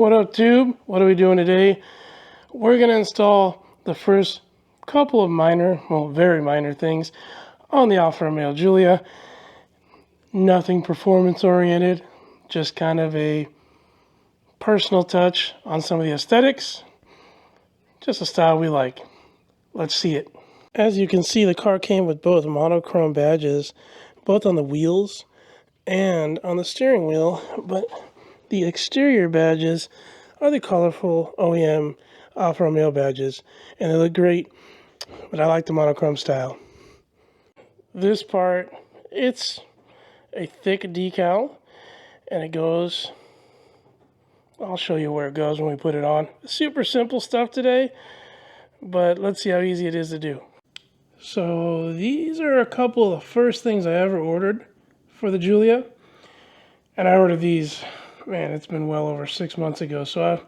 What up, Tube? What are we doing today? We're going to install the first couple of very minor things on the Alfa Romeo Giulia. Nothing performance oriented, just kind of a personal touch on some of the aesthetics. Just a style we like. Let's see it. As you can see, the car came with both monochrome badges, both on the wheels and on the steering wheel, but the exterior badges are the colorful OEM Alfa Romeo badges, and they look great, but I like the monochrome style. This part, it's a thick decal, and it goes, I'll show you where it goes when we put it on. Super simple stuff today, but let's see how easy it is to do. So these are a couple of the first things I ever ordered for the Giulia, and I ordered these, man, it's been well over 6 months ago, so I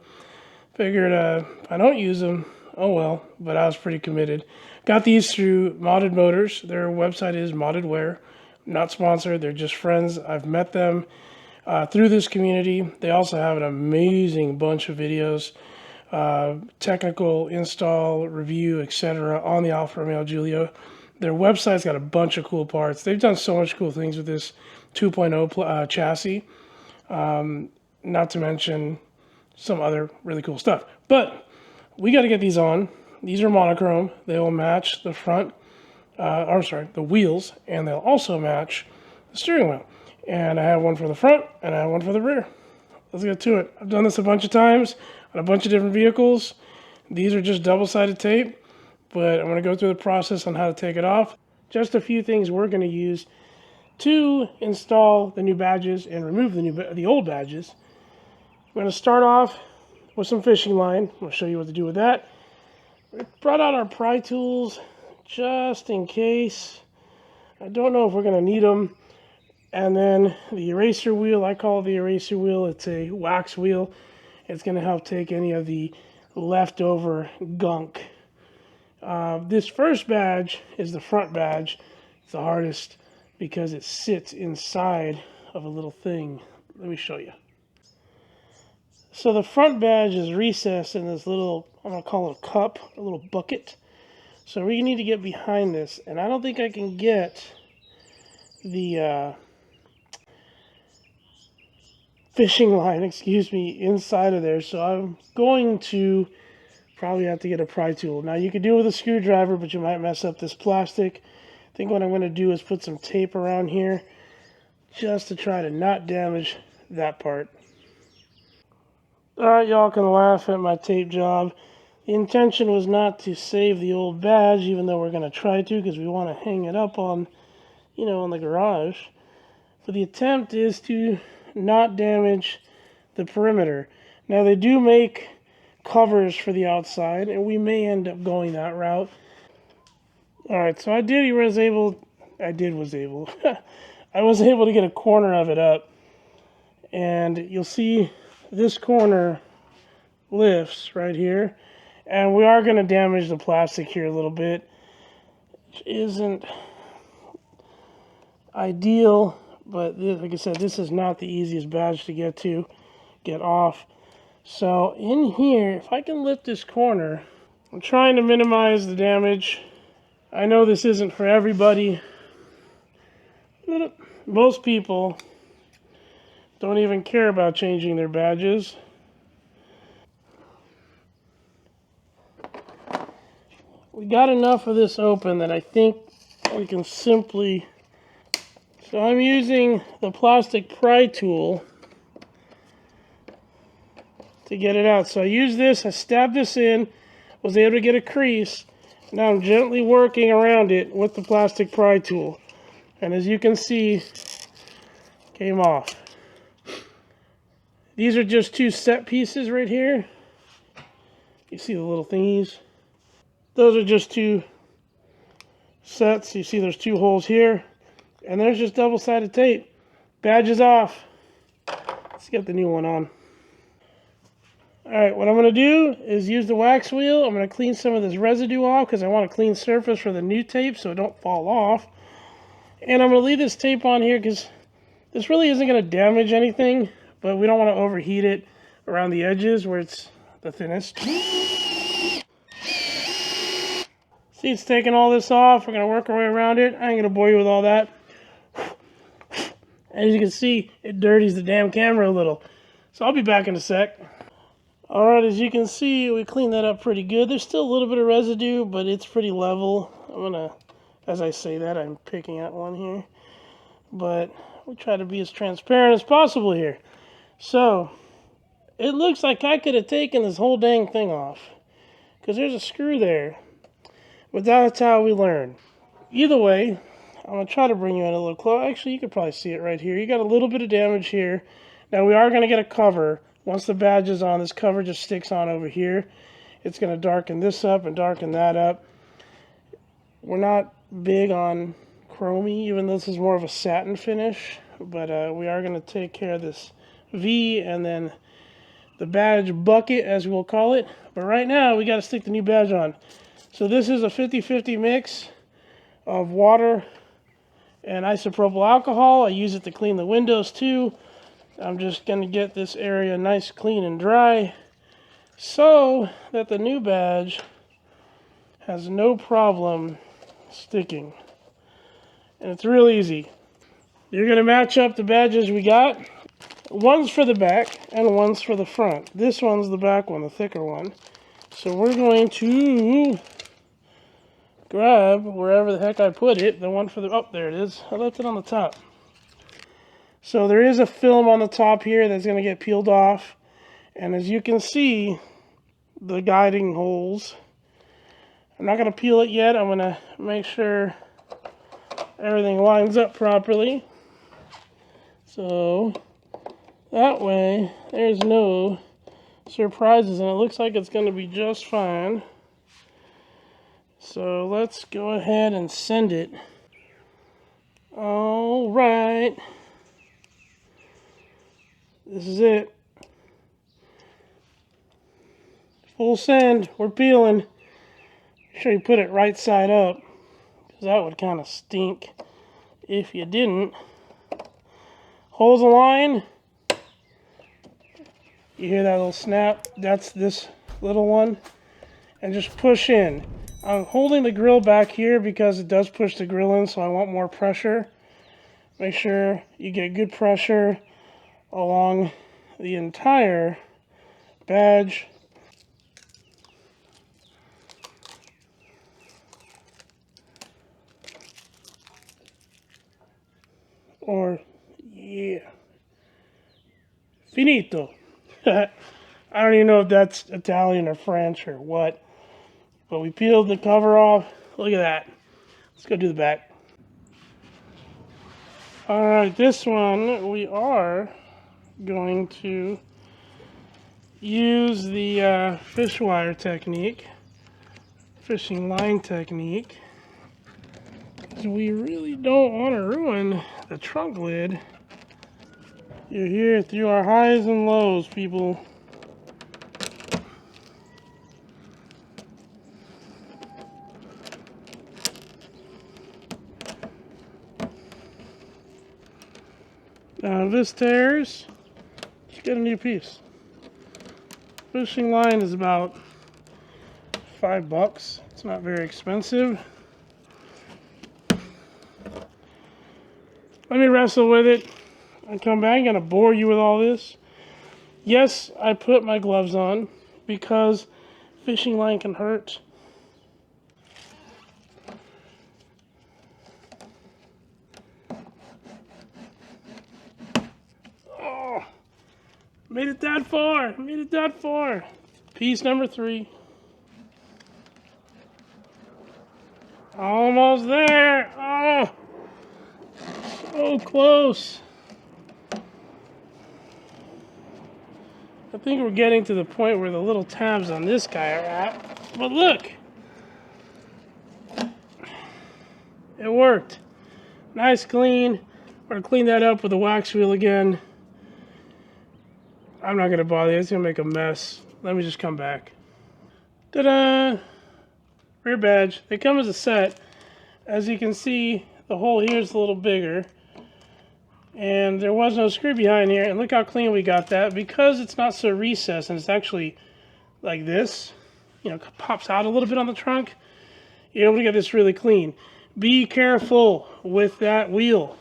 figured if I don't use them, oh well, but I was pretty committed. Got these through Modded Motors. Their website is Modded Wear. Not sponsored, they're just friends. I've met them through this community. They also have an amazing bunch of videos, technical, install, review, etc. on the Alfa Romeo Giulia. Their website's got a bunch of cool parts. They've done so much cool things with this 2.0 chassis. Not to mention some other really cool stuff. But we got to get these on. These are monochrome. They will match the front, the wheels, and they'll also match the steering wheel. And I have one for the front, and I have one for the rear. Let's get to it. I've done this a bunch of times on a bunch of different vehicles. These are just double-sided tape, but I'm going to go through the process on how to take it off. Just a few things we're going to use to install the new badges and remove the old badges. We're going to start off with some fishing line. I'll show you what to do with that. We brought out our pry tools just in case. I don't know if we're going to need them. And then the eraser wheel, I call it the eraser wheel. It's a wax wheel. It's going to help take any of the leftover gunk. This first badge is the front badge. It's the hardest because it sits inside of a little thing. Let me show you. So the front badge is recessed in this little, I'm going to call it a cup, a little bucket. So we need to get behind this, and I don't think I can get the fishing line, inside of there. So I'm going to probably have to get a pry tool. Now you could do it with a screwdriver, but you might mess up this plastic. I think what I'm going to do is put some tape around here just to try to not damage that part. Alright, y'all can laugh at my tape job. The intention was not to save the old badge, even though we're going to try to, because we want to hang it up on, on the garage. But the attempt is to not damage the perimeter. Now, they do make covers for the outside, and we may end up going that route. Alright, so I was able to get a corner of it up, and you'll see this corner lifts right here, and we are going to damage the plastic here a little bit, which isn't ideal, but like I said, this is not the easiest badge to get off. So in here, if I can lift this corner, I'm trying to minimize the damage. I know this isn't for everybody. Most people don't even care about changing their badges. We got enough of this open that I think we can simply... So I'm using the plastic pry tool to get it out. So I used this, I stabbed this in, was able to get a crease. Now I'm gently working around it with the plastic pry tool. And as you can see, came off. These are just two set pieces right here. You see the little thingies? Those are just two sets. You see there's two holes here. And there's just double-sided tape. Badge is off. Let's get the new one on. Alright, what I'm going to do is use the wax wheel. I'm going to clean some of this residue off because I want a clean surface for the new tape so it don't fall off. And I'm going to leave this tape on here because this really isn't going to damage anything, but we don't want to overheat it. around the edges where it's the thinnest. See, it's taking all this off. We're going to work our way around it. I ain't going to bore you with all that. As you can see, it dirties the damn camera a little. So I'll be back in a sec. Alright, as you can see, we cleaned that up pretty good. There's still a little bit of residue, but it's pretty level. I'm going to, as I say that, I'm picking at one here. But we try to be as transparent as possible here. So, it looks like I could have taken this whole dang thing off. Because there's a screw there. But that's how we learn. Either way, I'm going to try to bring you in a little close. Actually, you can probably see it right here. You got a little bit of damage here. Now, we are going to get a cover. Once the badge is on, this cover just sticks on over here. It's going to darken this up and darken that up. We're not big on chromy, even though this is more of a satin finish. But we are going to take care of this V and then the badge bucket, as we'll call it. But right now, we got to stick the new badge on. So this is a 50-50 mix of water and isopropyl alcohol. I use it to clean the windows too. I'm just going to get this area nice, clean, and dry so that the new badge has no problem sticking. And it's real easy. You're going to match up the badges we got. One's for the back and one's for the front. This one's the back one, the thicker one. So we're going to grab wherever the heck I put it, the one for the, oh, there it is. I left it on the top. So there is a film on the top here that's going to get peeled off. And as you can see, the guiding holes. I'm not going to peel it yet. I'm going to make sure everything lines up properly. So that way, there's no surprises. And it looks like it's going to be just fine. So let's go ahead and send it. All right. This is it. Full send. We're peeling. Make sure you put it right side up, because that would kind of stink if you didn't. Hold the line. You hear that little snap? That's this little one. And just push in. I'm holding the grill back here because it does push the grill in, so I want more pressure. Make sure you get good pressure along the entire badge. Or, yeah. Finito. I don't even know if that's Italian or French or what. But we peeled the cover off. Look at that. Let's go do the back. Alright, this one we are going to use the fish wire technique, fishing line technique, because we really don't want to ruin the trunk lid. You're here through our highs and lows, people. Now if this tears, just get a new piece. Fishing line is about $5. It's not very expensive. Let me wrestle with it and come back. I'm going to bore you with all this. Yes, I put my gloves on because fishing line can hurt. Oh, made it that far. Made it that far. Piece number 3. Almost there. Oh, so close. I think we're getting to the point where the little tabs on this guy are at. But look. It worked. Nice clean. We're going to clean that up with a wax wheel again. I'm not going to bother you. It's going to make a mess. Let me just come back. Ta-da! Rear badge. They come as a set. As you can see, the hole here is a little bigger. And there was no screw behind here. And look how clean we got that. Because it's not so recessed and it's actually like this, you know, pops out a little bit on the trunk, you're able to get this really clean. Be careful with that wheel.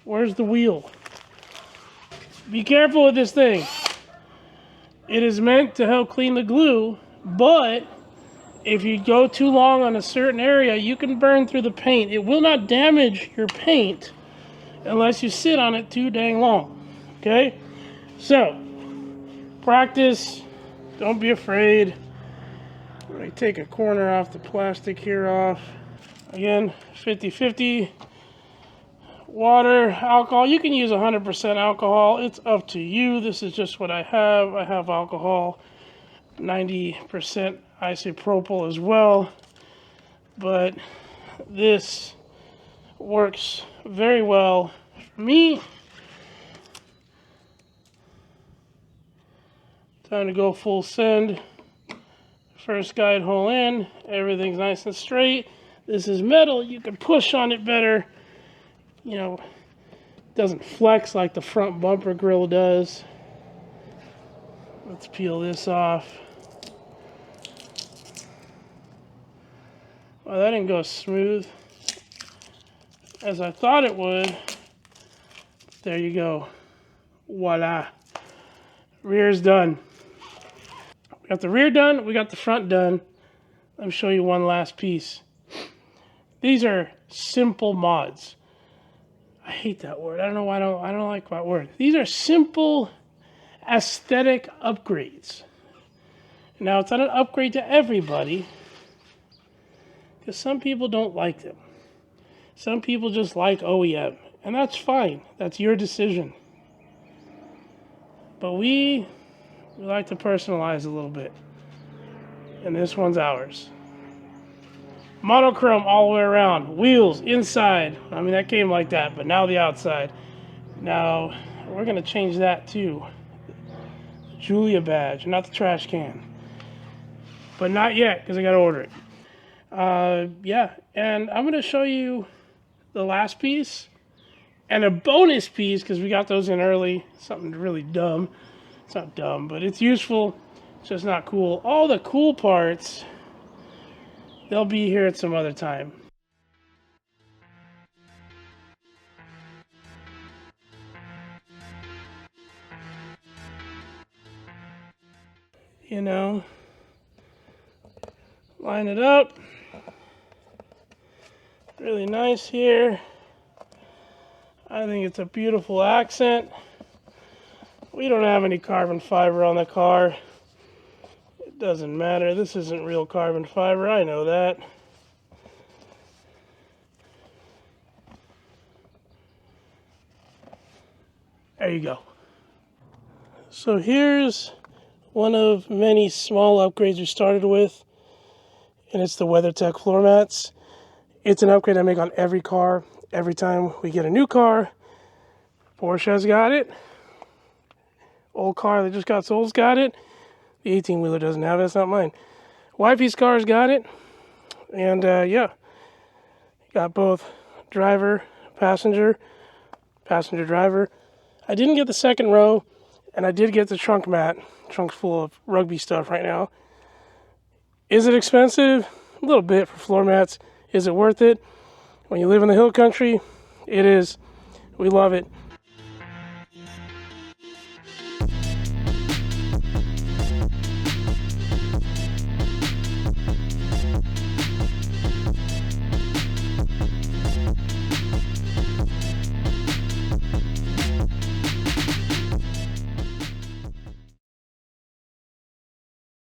Where's the wheel? Be careful with this thing. It is meant to help clean the glue, but if you go too long on a certain area, you can burn through the paint. It will not damage your paint unless you sit on it too dang long. Okay? So, practice. Don't be afraid. Let me take a corner off the plastic here off. Again, 50-50. Water, alcohol. You can use 100% alcohol. It's up to you. This is just what I have. I have alcohol, 90% isopropyl as well. But this works very well for me. Time to go full send. First guide hole in. Everything's nice and straight. This is metal. You can push on it better. You know, it doesn't flex like the front bumper grill does. Let's peel this off. Well, that didn't go smooth as I thought it would. There you go. Voila. Rear's done. We got the rear done. We got the front done. Let me show you one last piece. These are simple mods. I hate that word. I don't know why I don't like that word. These are simple aesthetic upgrades. Now, it's not an upgrade to everybody, because some people don't like them. Some people just like OEM, and that's fine. That's your decision. But we like to personalize a little bit, and this one's ours. Monochrome all the way around. Wheels inside. I mean, that came like that, but now the outside. Now, we're going to change that too. The Giulia badge, not the trash can. But not yet, because I got to order it. Yeah, and I'm going to show you the last piece and a bonus piece, because we got those in early. Something really dumb. It's not dumb, but it's useful. It's just not cool. All the cool parts, they'll be here at some other time. You know, line it up. Really nice here. I think it's a beautiful accent. We don't have any carbon fiber on the car. It doesn't matter. This isn't real carbon fiber. I know that. There you go. So here's one of many small upgrades we started with, and it's the WeatherTech floor mats. It's an upgrade I make on every car. Every time we get a new car, Porsche has got it. Old car that just got sold's got it. The 18-wheeler doesn't have it. It's not mine. Wifey's car's got it. And yeah, got both driver, passenger, driver. I didn't get the second row, and I did get the trunk mat. Trunk's full of rugby stuff right now. Is it expensive? A little bit for floor mats. Is it worth it? When you live in the hill country, it is. We love it.